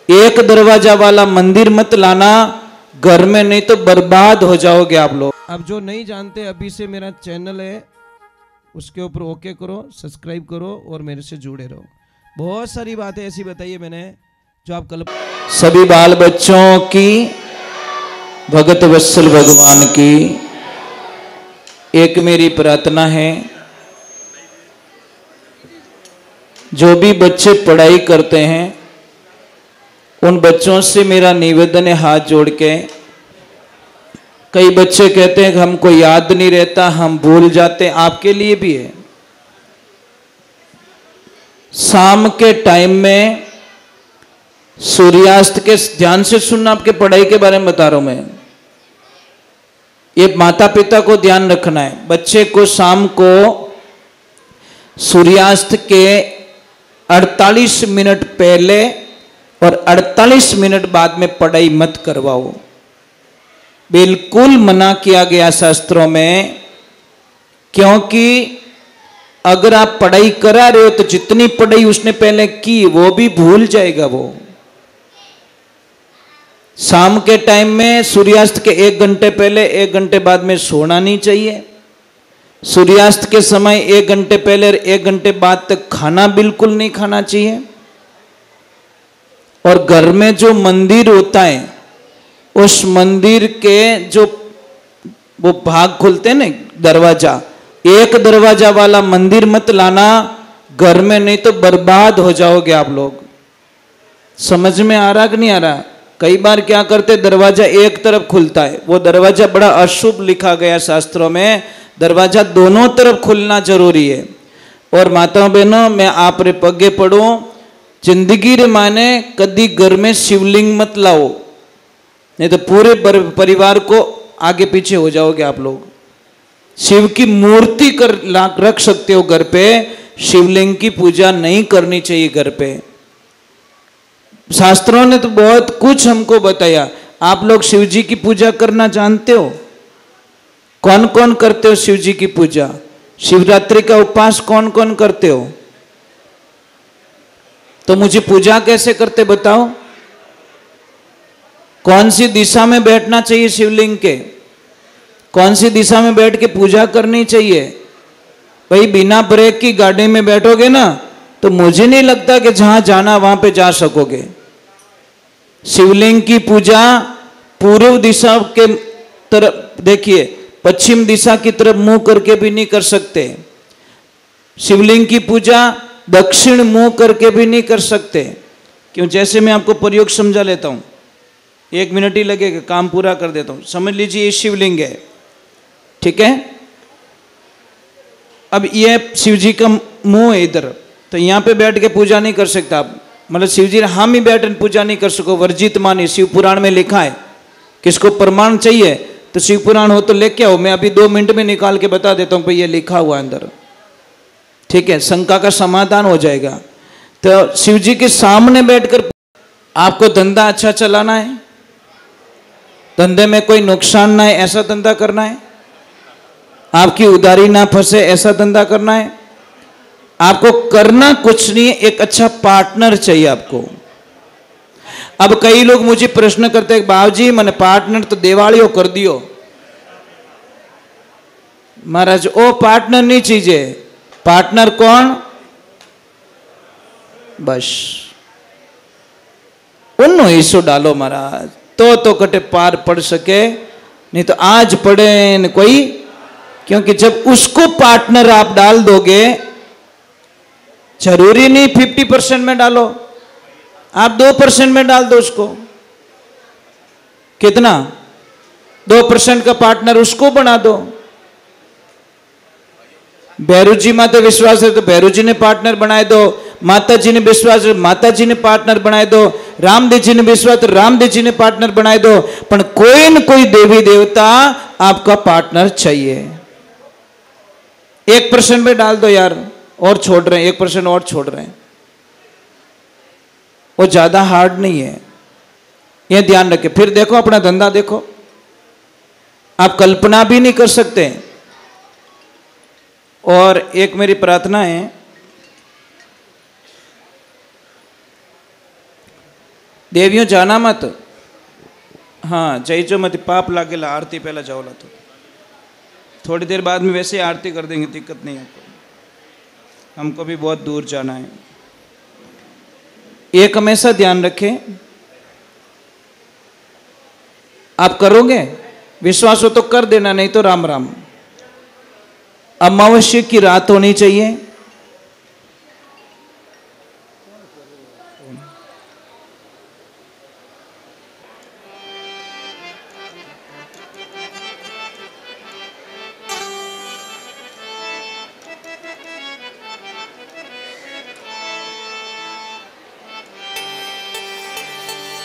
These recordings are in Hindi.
एक दरवाजा वाला मंदिर मत लाना घर में, नहीं तो बर्बाद हो जाओगे आप लोग। अब जो नहीं जानते, अभी से मेरा चैनल है उसके ऊपर ओके करो, सब्सक्राइब करो और मेरे से जुड़े रहो। बहुत सारी बातें ऐसी बताई है मैंने जो आप कल। सभी बाल बच्चों की भगत वत्सल भगवान की एक मेरी प्रार्थना है, जो भी बच्चे पढ़ाई करते हैं उन बच्चों से मेरा निवेदन है हाथ जोड़ के। कई बच्चे कहते हैं कि हमको याद नहीं रहता, हम भूल जाते, आपके लिए भी है। शाम के टाइम में सूर्यास्त के, ध्यान से सुनना, आपके पढ़ाई के बारे में बता रहा हूं मैं, ये माता पिता को ध्यान रखना है। बच्चे को शाम को सूर्यास्त के 48 मिनट पहले और 48 मिनट बाद में पढ़ाई मत करवाओ, बिल्कुल मना किया गया शास्त्रों में। क्योंकि अगर आप पढ़ाई करा रहे हो तो जितनी पढ़ाई उसने पहले की वो भी भूल जाएगा वो। शाम के टाइम में सूर्यास्त के 1 घंटे पहले 1 घंटे बाद में सोना नहीं चाहिए। सूर्यास्त के समय 1 घंटे पहले और 1 घंटे बाद तक खाना बिल्कुल नहीं खाना चाहिए। और घर में जो मंदिर होता है उस मंदिर के जो वो भाग खुलते हैं ना, दरवाजा, एक दरवाजा वाला मंदिर मत लाना घर में, नहीं तो बर्बाद हो जाओगे आप लोग। समझ में आ रहा कि नहीं आ रहा? कई बार क्या करते, दरवाजा एक तरफ खुलता है, वो दरवाजा बड़ा अशुभ लिखा गया शास्त्रों में, दरवाजा दोनों तरफ खुलना जरूरी है। और माताओं बहनों, मैं आप रे पगे पड़ूं, जिंदगी रे माने कदी घर में शिवलिंग मत लाओ, नहीं तो पूरे परिवार को आगे पीछे हो जाओगे आप लोग। शिव की मूर्ति रख सकते हो घर पे, शिवलिंग की पूजा नहीं करनी चाहिए घर पे। शास्त्रों ने तो बहुत कुछ हमको बताया। आप लोग शिव जी की पूजा करना जानते हो? कौन कौन करते हो शिव जी की पूजा? शिवरात्रि का उपवास कौन कौन करते हो? तो मुझे पूजा कैसे करते बताओ। कौन सी दिशा में बैठना चाहिए शिवलिंग के? कौन सी दिशा में बैठ के पूजा करनी चाहिए? भाई बिना ब्रेक की गाड़ी में बैठोगे ना तो मुझे नहीं लगता कि जहां जाना वहां पे जा सकोगे। शिवलिंग की पूजा पूर्व दिशा के तरफ, देखिए पश्चिम दिशा की तरफ मुंह करके भी नहीं कर सकते। शिवलिंग की पूजा दक्षिण मुंह करके भी नहीं कर सकते। क्यों? जैसे मैं आपको प्रयोग समझा लेता हूं, 1 मिनट ही लगेगा, काम पूरा कर देता हूं। समझ लीजिए ये शिवलिंग है, ठीक है। अब ये शिव जी का मुंह है इधर, तो यहां पे बैठ के पूजा नहीं कर सकता आप, मतलब शिव जी हम ही बैठ पूजा नहीं कर सको, वर्जित मानी। शिव पुराण में लिखा है। किसको प्रमाण चाहिए तो शिव पुराण हो तो लेके आओ, मैं अभी 2 मिनट में निकाल के बता देता हूं भाई ये लिखा हुआ अंदर, ठीक है। शंका का समाधान हो जाएगा। तो शिव जी के सामने बैठकर, आपको धंधा अच्छा चलाना है, धंधे में कोई नुकसान ना है ऐसा धंधा करना है, आपकी उधारी ना फंसे ऐसा धंधा करना है, आपको करना कुछ नहीं है, एक अच्छा पार्टनर चाहिए आपको। अब कई लोग मुझे प्रश्न करते हैं, बाबूजी मैंने पार्टनर तो दिवालियों कर दियो। महाराज ओ पार्टनर नहीं चाहिए। पार्टनर कौन? बस उन्नो हिस्सो डालो महाराज, तो कटे पार पड़ सके, नहीं तो आज पड़े न कोई। क्योंकि जब उसको पार्टनर आप डाल दोगे, जरूरी नहीं 50% में डालो, आप 2% में डाल दो उसको। कितना? 2% का पार्टनर उसको बना दो। भैरू जी माता विश्वास है तो भैरू जी ने पार्टनर बनाए दो, माता जी ने विश्वास है माता जी ने पार्टनर बनाए दो, रामदेव जी ने विश्वास तो रामदेव जी ने पार्टनर बनाए दो। पर कोई न कोई देवी देवता आपका पार्टनर चाहिए। 1% में डाल दो यार, और छोड़ रहे हैं 1% और छोड़ रहे हैं, वो ज्यादा हार्ड नहीं है, ये ध्यान रखें। फिर देखो अपना धंधा देखो, आप कल्पना भी नहीं कर सकते। और एक मेरी प्रार्थना है, देवियों जाना मत, हाँ जाइजो मत, पाप लागेला। आरती पहला जाओला तो थोड़ी देर बाद में वैसे आरती कर देंगे, दिक्कत नहीं आपको। हमको भी बहुत दूर जाना है। एक हमेशा ध्यान रखें, आप करोगे, विश्वास हो तो कर देना, नहीं तो राम राम। अमावस्या की रात होनी चाहिए।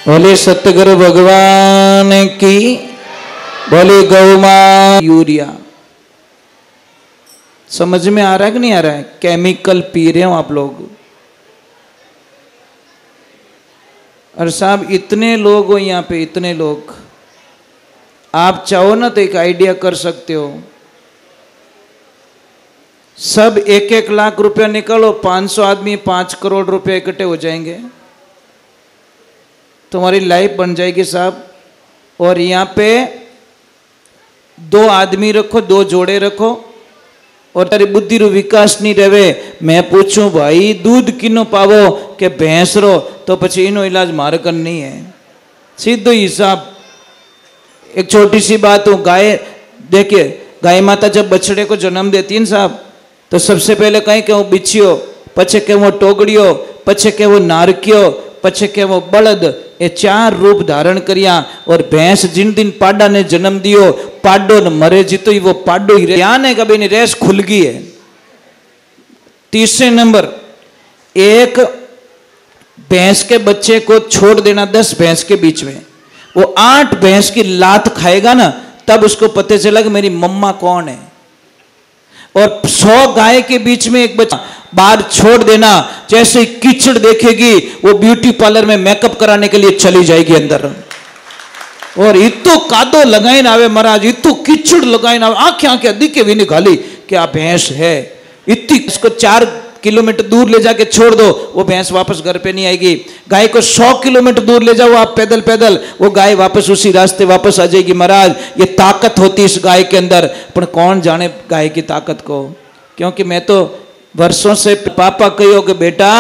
बोले सतगुरु भगवान की, बोले गौ मां। यूरिया समझ में आ रहा है कि नहीं आ रहा है? केमिकल पी रहे हो आप लोग। और साहब इतने लोग हो यहाँ पे, इतने लोग, आप चाहो ना तो एक आइडिया कर सकते हो। सब 1-1 लाख रुपया निकालो, 500 आदमी 5 करोड़ रुपए इकट्ठे हो जाएंगे, तुम्हारी लाइफ बन जाएगी साहब। और यहाँ पे 2 आदमी रखो, 2 जोड़े रखो, और तारी बुद्धि रो विकास नहीं रहे। मैं पूछूं भाई दूध किनो पावो के भैंस रो, तो पछी इनो इलाज मारे कर नहीं है, सीधो हिसाब। एक छोटी सी बात हो, गाय देखिए, गाय माता जब बछड़े को जन्म देती है साहब, तो सबसे पहले कहीं के वो बिछियो, पछे के वो टोगड़ियो, पछे के वो नारकियो, पछे के वो बलद, ये 4 रूप धारण करिया। और भैंस जिन दिन पाडा ने जन्म दियो, पाडो न मरे जितो ही वो पाडो ही रहे। यान है कभी नहीं, रेस खुल गई है। तीसरे नंबर, एक भैंस के बच्चे को छोड़ देना 10 भैंस के बीच में, वो 8 भैंस की लात खाएगा ना, तब उसको पता चला कि मेरी मम्मा कौन है। और 100 गाय के बीच में एक बच्चा बाहर छोड़ देना, जैसे कीचड़ देखेगी वो ब्यूटी पार्लर में मेकअप कराने के लिए चली जाएगी अंदर। और इतो कादो लगाई ना आवे महाराज, इतो कीचड़ लगाई ना, आंखें आंखें दिखे भी नहीं खाली क्या भैंस है। इतनी इसको 4 किलोमीटर दूर ले जाके छोड़ दो, वो भैंस वापस घर पे नहीं आएगी। गाय को 100 किलोमीटर दूर ले जाओ आप पैदल पैदल, वो गाय वापस उसी रास्ते वापस आ जाएगी। महाराज ये ताकत होती है इस गाय के अंदर, पर कौन जाने गाय की ताकत को। क्योंकि मैं तो वर्षों से पापा कहो कि बेटा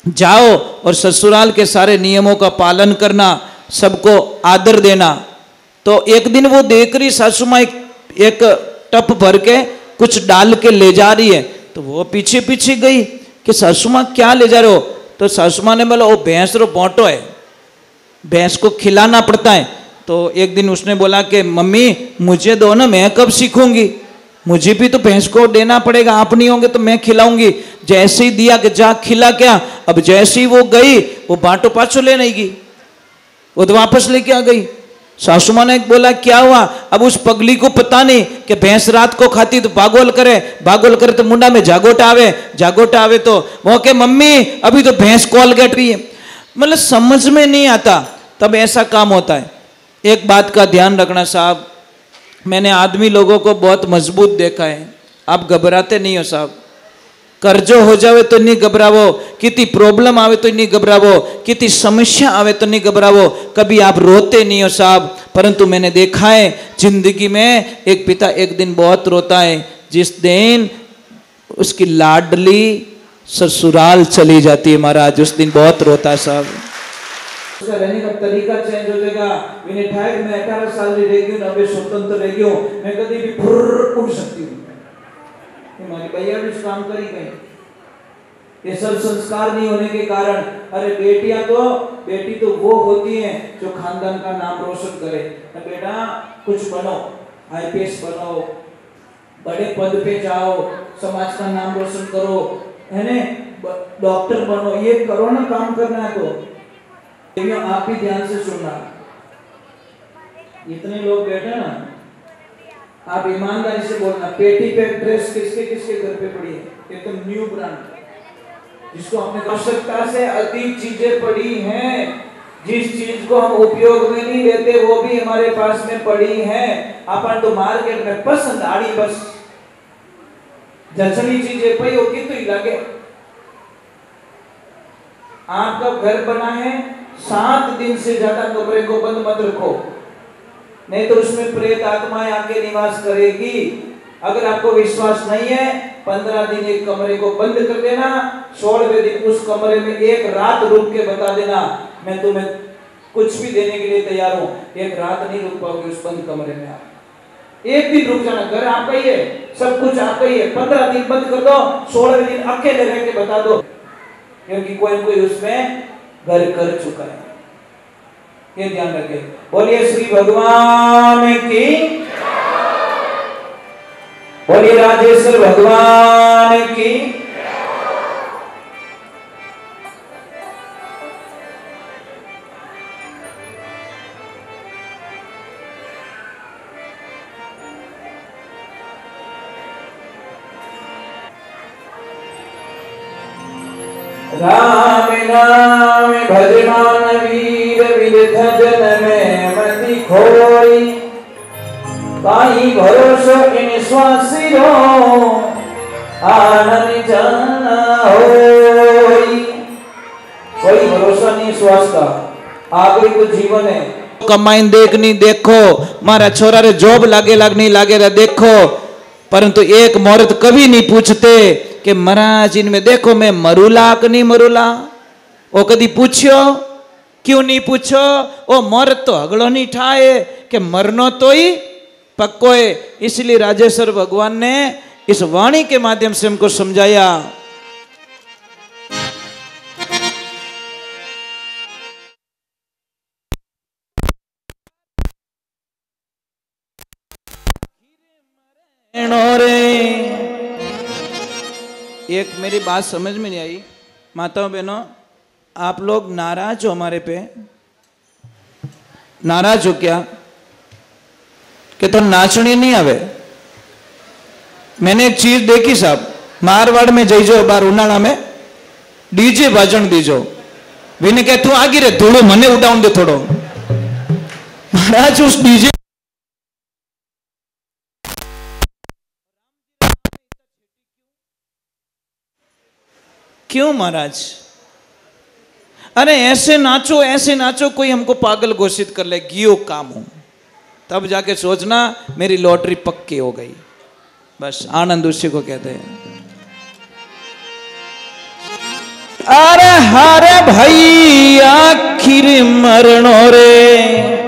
जाओ और ससुराल के सारे नियमों का पालन करना, सबको आदर देना। तो एक दिन वो देख रही सासू माँ एक टप भर के कुछ डाल के ले जा रही है, तो वो पीछे पीछे गई कि सासू माँ क्या ले जा रहे हो। तो सासू माँ ने बोला वो भैंस रो बोटो है, भैंस को खिलाना पड़ता है। तो एक दिन उसने बोला कि मम्मी मुझे दो ना, मैं कब सीखूंगी, मुझे भी तो भैंस को देना पड़ेगा, आप नहीं होंगे तो मैं खिलाऊंगी। जैसे ही दिया कि जा खिला क्या, अब जैसे ही वो गई वो बाटो पाछो ले नहीं गई, वो तो वापस लेके आ गई। सासू माँ ने बोला क्या हुआ। अब उस पगली को पता नहीं कि भैंस रात को खाती तो बागोल करे तो मुंडा में जागोटा आवे तो वो के मम्मी अभी तो भैंस कॉल गट रही है। मतलब समझ में नहीं आता, तब ऐसा काम होता है। एक बात का ध्यान रखना साहब, मैंने आदमी लोगों को बहुत मजबूत देखा है, आप घबराते नहीं हो साहब। कर्जो हो जावे तो नहीं घबरावो, कितनी प्रॉब्लम आवे तो नहीं घबरावो, कितनी समस्या आवे तो नहीं घबरावो, कभी आप रोते नहीं हो साहब। परंतु मैंने देखा है जिंदगी में, एक पिता एक दिन बहुत रोता है जिस दिन उसकी लाडली ससुराल चली जाती है महाराज, उस दिन बहुत रोता है साहब। उसका रहने का तरीका चेंज हो जाएगा। मैंने ठाक मैं 18 साल की रह गई हूँ, अभी स्वतंत्र रह गई हूँ, मैं कभी भी फुर्र उड़ सकती हूँ। हमारी भैया भी इस काम करी गई, ये सब संस्कार नहीं होने के कारण। अरे बेटी तो वो होती हैं जो खानदान का नाम रोशन करे। बेटा कुछ बनो, IPS बनो, बड़े पद पे जाओ, समाज का नाम रोशन करो, है ना, डॉक्टर बनो, ये करो ना, काम करना है तो आप भी ध्यान से सुनना। इतने लोग बैठे ना, आप ईमानदारी से बोलना, पेटी पे ड्रेस किसके किसके घर पे पड़ी है, एकदम न्यू ब्रांड, जिसको अपने आवश्यकता से अधिक चीजें पड़ी हैं, जिस चीज को हम उपयोग में नहीं लेते वो भी हमारे पास में पड़ी है। अपन तो मार्केट में पसंद आड़ी बस जचनी चीजें पई होगी तो ही लगे। आपका घर बना है, 7 दिन से ज्यादा कमरे को बंद मत रखो, नहीं तो उसमें प्रेत आत्माएं आके निवास करेगी। अगर आपको विश्वास नहीं है, 15 दिन एक कमरे को बंद कर देना, 16वें दिन उस कमरे में एक रात रुक के बता देना, मैं तुम्हें कुछ भी देने के लिए तैयार हूं। एक रात नहीं रुक पाओगे उस बंद कमरे में आप, एक दिन रुक जाना। घर आपका ही है, सब कुछ आपका ही है, 15 दिन बंद कर दो, 16वें दिन अकेले रह के बता दो, क्योंकि कोई उसमें घर कर चुका है। ये ध्यान रखें। बोलिए श्री भगवान की, बोलिए राजेश्वर भगवान की। राम नाम भजमान वीर विरथ जन में मति खोई, काई भरोसो इन स्वासिरो आनंद जाना होई। कोई भरोसा नहीं श्वास का, आगे तो जीवन है। कमाई देखनी देखो, मारा छोरा रे जॉब लागे लाग नहीं लागे रे देखो, परंतु एक औरत कभी नहीं पूछते कि महाराज इनमें देखो मैं मरूला कि नहीं मरूला। वो कदी पूछो? क्यों नहीं पूछो? वो मौरत तो अगलो नहीं ठाए कि मरनो तो ही पक्को है। इसलिए राजेश्वर भगवान ने इस वाणी के माध्यम से हमको समझाया। एक मेरी बात समझ में नहीं आई, माताओं बहनों, आप लोग नाराज हो हमारे पे? नाराज हो क्या कि तो नाचनी नहीं आवे? मैंने एक चीज देखी साहब, मारवाड़ में जईजो बार उनाड़ा में डीजे बाजण दीजो, विने कहे तू आगी रे थोड़ो मने उडाउन दे थोड़ो। महाराज उस डीजे क्यों महाराज? अरे ऐसे नाचो कोई हमको पागल घोषित कर ले, गियो काम हूं, तब जाके सोचना मेरी लॉटरी पक्की हो गई। बस आनंद उसी को कहते हैं। अरे हरे भाई आखिर मरणो रे,